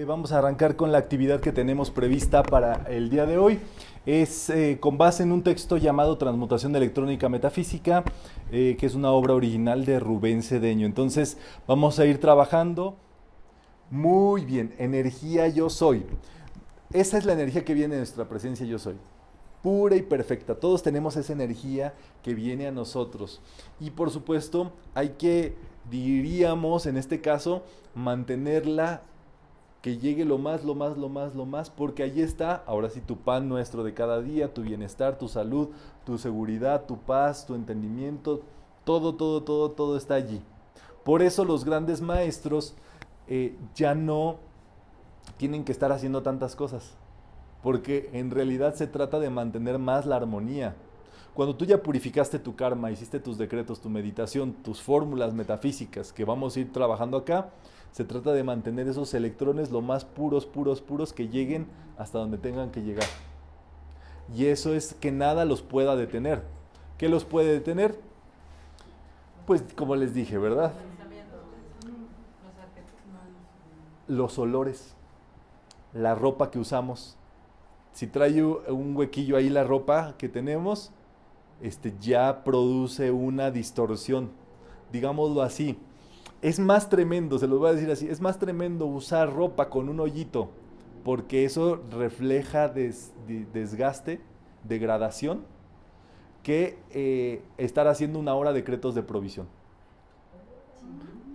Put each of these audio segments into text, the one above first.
Vamos a arrancar con la actividad que tenemos prevista para el día de hoy. Es con base en un texto llamado Transmutación Electrónica Metafísica, que es una obra original de Rubén Cedeño. Entonces vamos a ir trabajando muy bien. Energía yo soy. Esa es la energía que viene de nuestra presencia yo soy. Pura y perfecta. Todos tenemos esa energía que viene a nosotros. Y por supuesto hay que, diríamos en este caso, mantenerla que llegue lo más, porque ahí está, ahora sí, tu pan nuestro de cada día, tu bienestar, tu salud, tu seguridad, tu paz, tu entendimiento, todo está allí. Por eso los grandes maestros ya no tienen que estar haciendo tantas cosas, porque en realidad se trata de mantener más la armonía. Cuando tú ya purificaste tu karma, hiciste tus decretos, tu meditación, tus fórmulas metafísicas que vamos a ir trabajando acá, se trata de mantener esos electrones lo más puros que lleguen hasta donde tengan que llegar. Y eso es que nada los pueda detener. ¿Qué los puede detener? Pues como les dije, ¿verdad? Los olores, la ropa que usamos. Si trae un huequillo ahí la ropa que tenemos, ya produce una distorsión, digámoslo así. Es más tremendo, se los voy a decir así, es más tremendo usar ropa con un hoyito, porque eso refleja desgaste, degradación, que estar haciendo una hora decretos de provisión.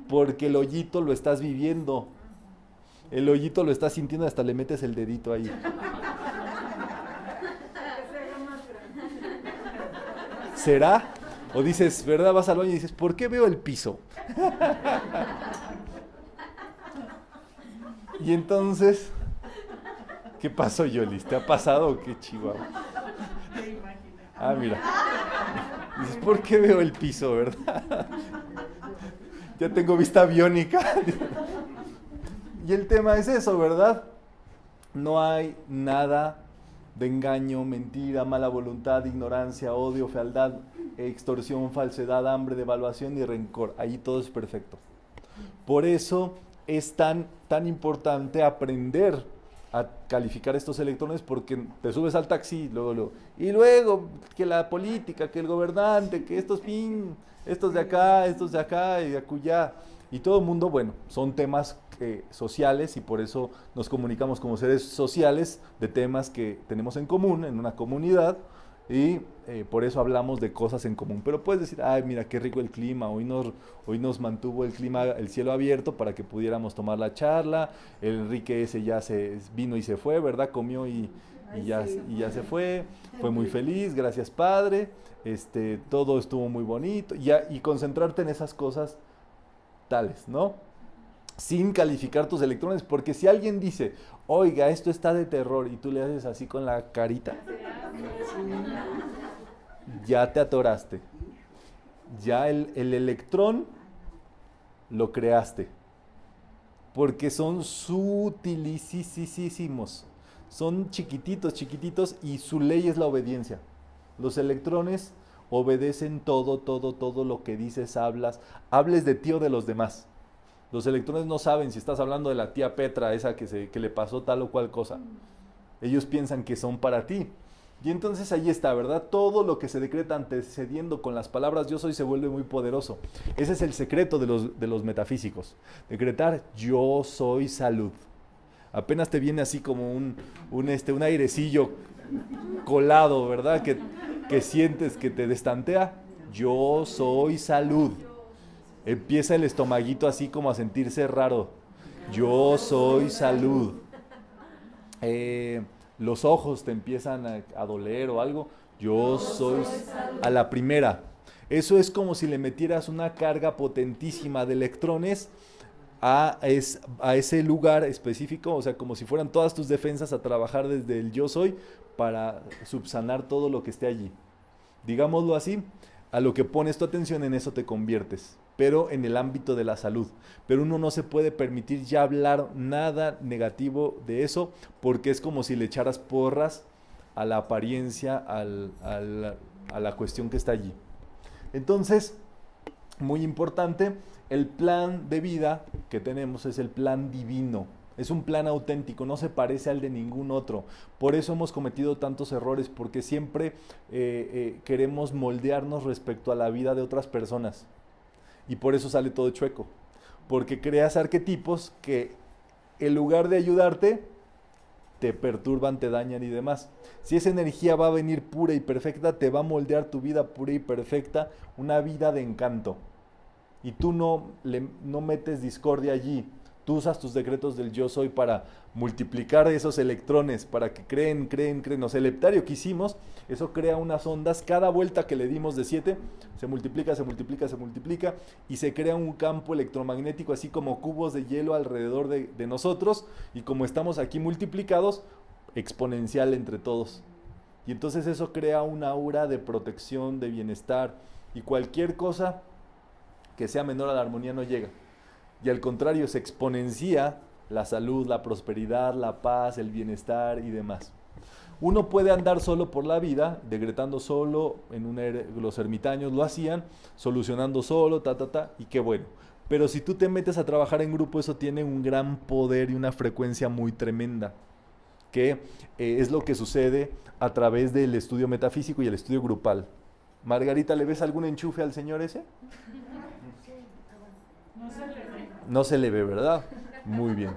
Porque el hoyito lo estás viviendo, el hoyito lo estás sintiendo, hasta le metes el dedito ahí. ¿Será? O dices, ¿verdad? Vas al baño y dices, ¿por qué veo el piso? Y entonces, ¿qué pasó, Yolis? ¿Te ha pasado o qué chihuahua? Ah, mira. Dices, ¿por qué veo el piso, verdad? Ya tengo vista biónica. Y el tema es eso, ¿verdad? No hay nada de engaño, mentira, mala voluntad, ignorancia, odio, fealdad, extorsión, falsedad, hambre, devaluación y rencor. Ahí todo es perfecto. Por eso es tan importante aprender a calificar estos electrones, porque te subes al taxi y luego que la política, que el gobernante, que estos de acá y de acullá. Y todo el mundo, bueno, son temas sociales y por eso nos comunicamos como seres sociales de temas que tenemos en común en una comunidad y por eso hablamos de cosas en común. Pero puedes decir, ay, mira qué rico el clima, hoy nos mantuvo el clima, el cielo abierto para que pudiéramos tomar la charla, el Enrique ese ya se vino y se fue, ¿verdad? Comió y ya se fue muy feliz, gracias Padre, todo estuvo muy bonito, y concentrarte en esas cosas tales, ¿no? Sin calificar tus electrones, porque si alguien dice, oiga, esto está de terror, y tú le haces así con la carita, ya te atoraste. Ya el electrón lo creaste, porque son sutilísimos, son chiquititos, y su ley es la obediencia. Los electrones obedecen todo lo que dices, hables de ti o de los demás. Los electrones no saben si estás hablando de la tía Petra, esa que le pasó tal o cual cosa. Ellos piensan que son para ti. Y entonces ahí está, ¿verdad? Todo lo que se decreta antecediendo con las palabras yo soy se vuelve muy poderoso. Ese es el secreto de los metafísicos. Decretar yo soy salud. Apenas te viene así como un airecillo colado, ¿verdad? Que sientes que te destantea. Yo soy salud. Empieza el estomaguito así como a sentirse raro. Yo soy salud. Los ojos te empiezan a doler o algo. Yo soy a la primera. Eso es como si le metieras una carga potentísima de electrones a ese lugar específico, o sea, como si fueran todas tus defensas a trabajar desde el yo soy para subsanar todo lo que esté allí. Digámoslo así, a lo que pones tu atención, en eso te conviertes, pero en el ámbito de la salud. Pero uno no se puede permitir ya hablar nada negativo de eso, porque es como si le echaras porras a la apariencia, a la cuestión que está allí. Entonces, muy importante, el plan de vida que tenemos es el plan divino. Es un plan auténtico, no se parece al de ningún otro. Por eso hemos cometido tantos errores, porque siempre queremos moldearnos respecto a la vida de otras personas. Y por eso sale todo chueco. Porque creas arquetipos que en lugar de ayudarte, te perturban, te dañan y demás. Si esa energía va a venir pura y perfecta, te va a moldear tu vida pura y perfecta, una vida de encanto. Y tú no metes discordia allí. Tú usas tus decretos del yo soy para multiplicar esos electrones, para que creen. O sea, el heptario que hicimos, eso crea unas ondas. Cada vuelta que le dimos de 7, se multiplica, y se crea un campo electromagnético, así como cubos de hielo alrededor de nosotros, y como estamos aquí multiplicados, exponencial entre todos. Y entonces eso crea una aura de protección, de bienestar, y cualquier cosa que sea menor a la armonía no llega. Y al contrario, se exponencia la salud, la prosperidad, la paz, el bienestar y demás. Uno puede andar solo por la vida, decretando solo, los ermitaños lo hacían, solucionando solo, y qué bueno. Pero si tú te metes a trabajar en grupo, eso tiene un gran poder y una frecuencia muy tremenda, que es lo que sucede a través del estudio metafísico y el estudio grupal. Margarita, ¿le ves algún enchufe al señor ese? No se le ve, ¿verdad? Muy bien.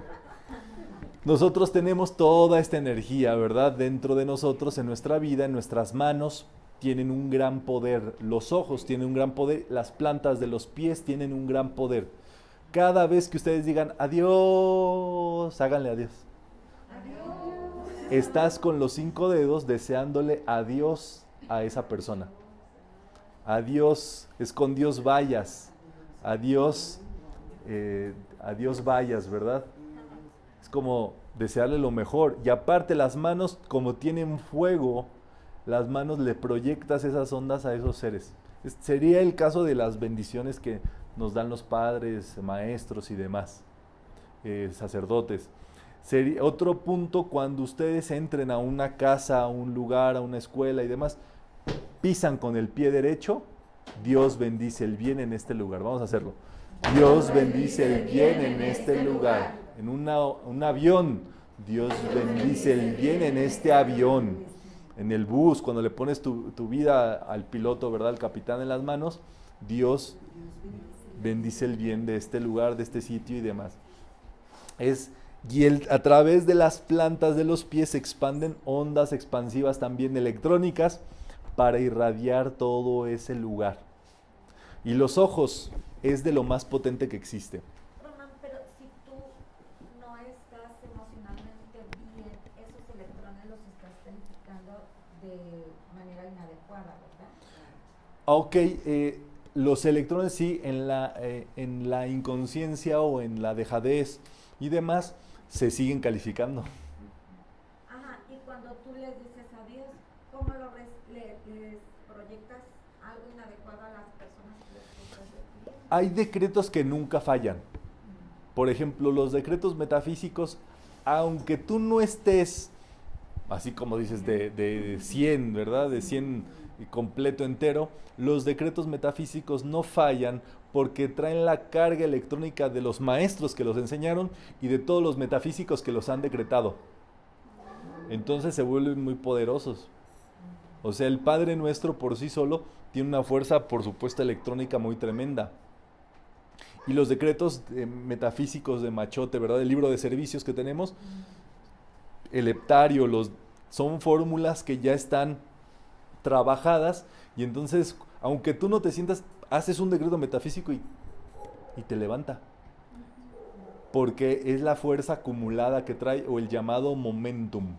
Nosotros tenemos toda esta energía, ¿verdad? Dentro de nosotros, en nuestra vida, en nuestras manos, tienen un gran poder. Los ojos tienen un gran poder. Las plantas de los pies tienen un gran poder. Cada vez que ustedes digan adiós, háganle adiós. Adiós. Estás con los 5 dedos deseándole adiós a esa persona. Adiós, es con Dios vayas. Adiós. Adiós vayas, ¿verdad? Es como desearle lo mejor. Y aparte las manos, como tienen fuego, las manos le proyectas esas ondas a esos seres. Sería el caso de las bendiciones que nos dan los padres, maestros y demás, sacerdotes. Sería otro punto cuando ustedes entren a una casa, a un lugar, a una escuela y demás, pisan con el pie derecho, Dios bendice el bien en este lugar. Vamos a hacerlo. Dios bendice el bien en este lugar. En un avión, Dios bendice el bien en este avión. En el bus, cuando le pones tu vida al piloto, ¿verdad? Al capitán en las manos, Dios bendice el bien de este lugar, de este sitio y demás. A través de las plantas de los pies se expanden ondas expansivas también electrónicas para irradiar todo ese lugar. Y los ojos es de lo más potente que existe. Román, pero si tú no estás emocionalmente bien, esos electrones los estás calificando de manera inadecuada, ¿verdad? Ok, los electrones sí, en la inconsciencia o en la dejadez y demás, se siguen calificando. Ajá, y cuando tú les dices adiós, ¿cómo les proyectas algo inadecuado a las personas que les estás refiriendo? Hay decretos que nunca fallan. Por ejemplo, los decretos metafísicos, aunque tú no estés, así como dices, de 100, ¿verdad? De 100 completo, entero, los decretos metafísicos no fallan porque traen la carga electrónica de los maestros que los enseñaron y de todos los metafísicos que los han decretado. Entonces se vuelven muy poderosos. O sea, el Padre Nuestro por sí solo tiene una fuerza, por supuesto, electrónica muy tremenda. Y los decretos metafísicos de Machote, ¿verdad? El libro de servicios que tenemos, el heptario, son fórmulas que ya están trabajadas, y entonces, aunque tú no te sientas, haces un decreto metafísico y te levanta. Porque es la fuerza acumulada que trae, o el llamado momentum.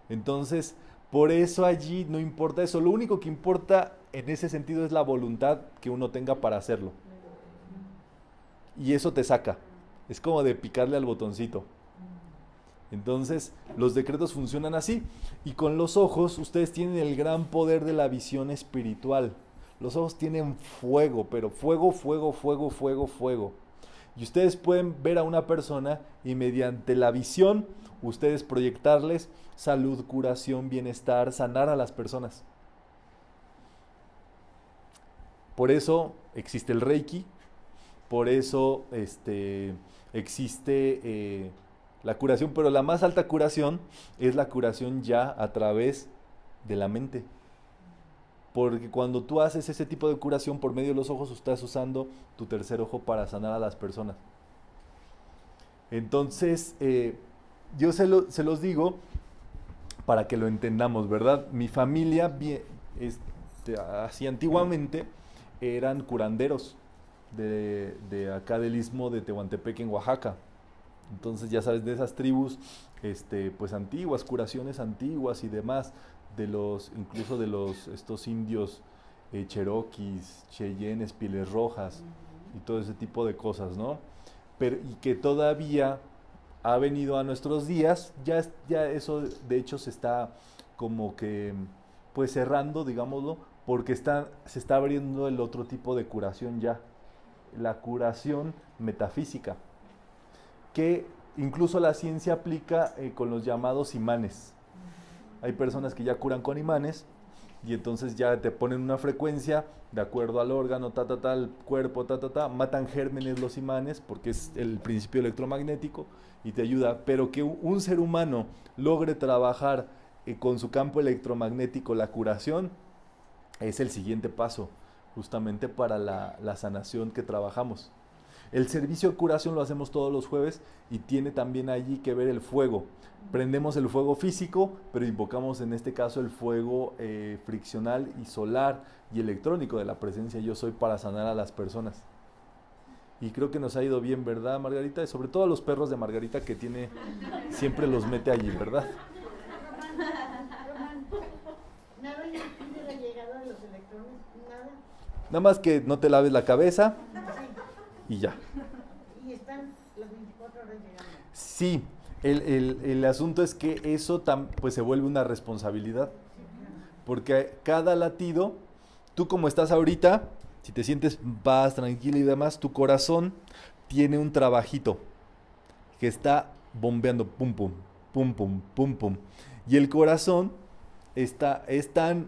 Entonces, por eso allí no importa eso. Lo único que importa en ese sentido es la voluntad que uno tenga para hacerlo. Y eso te saca. Es como de picarle al botoncito. Entonces, los decretos funcionan así. Y con los ojos, ustedes tienen el gran poder de la visión espiritual. Los ojos tienen fuego, pero fuego, fuego, fuego, fuego, fuego. Y ustedes pueden ver a una persona y mediante la visión, ustedes proyectarles salud, curación, bienestar, sanar a las personas. Por eso existe el Reiki. Por eso existe la curación, pero la más alta curación es la curación ya a través de la mente. Porque cuando tú haces ese tipo de curación por medio de los ojos, estás usando tu tercer ojo para sanar a las personas. Entonces, yo se los digo para que lo entendamos, ¿verdad? Mi familia, así antiguamente, eran curanderos de acá del istmo de Tehuantepec en Oaxaca. Entonces, ya sabes, de esas tribus pues antiguas, curaciones antiguas y demás, incluso de estos indios cheroquis, cheyennes, pieles rojas y todo ese tipo de cosas, ¿no? Y que todavía ha venido a nuestros días, ya eso de hecho se está como que pues cerrando, digámoslo, porque se está abriendo el otro tipo de curación ya, la curación metafísica, que incluso la ciencia aplica con los llamados imanes. Hay personas que ya curan con imanes y entonces ya te ponen una frecuencia de acuerdo al órgano, al cuerpo, matan gérmenes los imanes porque es el principio electromagnético y te ayuda, pero que un ser humano logre trabajar con su campo electromagnético la curación es el siguiente paso justamente para la sanación que trabajamos. El servicio de curación lo hacemos todos los jueves y tiene también allí que ver el fuego. Prendemos el fuego físico, pero invocamos en este caso el fuego friccional y solar y electrónico de la presencia yo soy para sanar a las personas. Y creo que nos ha ido bien, ¿verdad, Margarita? Y sobre todo a los perros de Margarita que siempre los mete allí, ¿verdad? Román, nada impide la llegada de los electrones, nada. Nada más que no te laves la cabeza y ya. Y están las 24 horas llegando. Sí, el asunto es que eso pues se vuelve una responsabilidad. Porque cada latido, tú como estás ahorita, si te sientes paz, tranquila y demás, tu corazón tiene un trabajito que está bombeando, pum, pum, pum, pum, pum, pum. Y el corazón es tan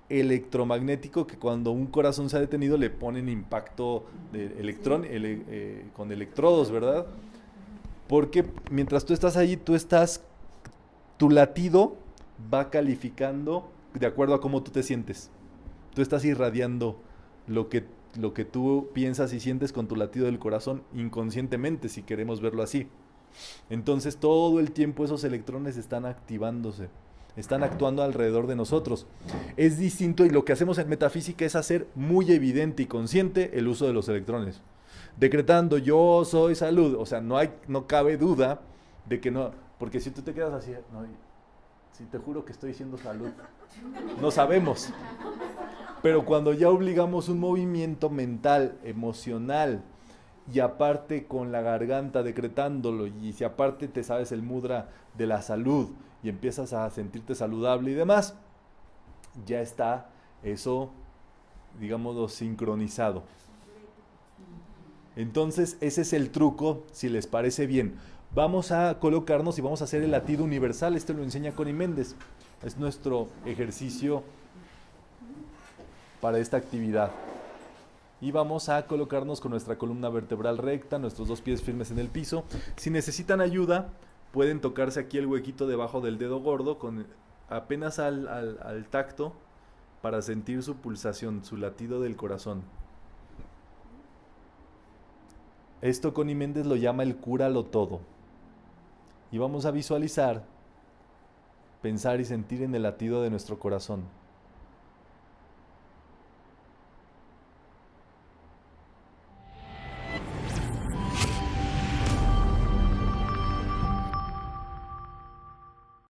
electromagnético que cuando un corazón se ha detenido le ponen impacto de con electrodos, ¿verdad? Porque mientras tú estás allí, tu latido va calificando de acuerdo a cómo tú te sientes. Tú estás irradiando lo que tú piensas y sientes con tu latido del corazón inconscientemente, si queremos verlo así. Entonces todo el tiempo esos electrones están activándose, están actuando alrededor de nosotros. Es distinto y lo que hacemos en metafísica es hacer muy evidente y consciente el uso de los electrones. Decretando yo soy salud, o sea, no cabe duda de que no, porque si tú te quedas así, no, si te juro que estoy diciendo salud, no sabemos. Pero cuando ya obligamos un movimiento mental, emocional, y aparte con la garganta decretándolo, y si aparte te sabes el mudra de la salud, y empiezas a sentirte saludable y demás, ya está eso, digámoslo, sincronizado. Entonces ese es el truco, si les parece bien. Vamos a colocarnos y vamos a hacer el latido universal. Este lo enseña Connie Méndez. Es nuestro ejercicio para esta actividad. Y vamos a colocarnos con nuestra columna vertebral recta, nuestros dos pies firmes en el piso. Si necesitan ayuda, pueden tocarse aquí el huequito debajo del dedo gordo, apenas al tacto, para sentir su pulsación, su latido del corazón. Esto Connie Méndez lo llama el cúralo todo. Y vamos a visualizar, pensar y sentir en el latido de nuestro corazón.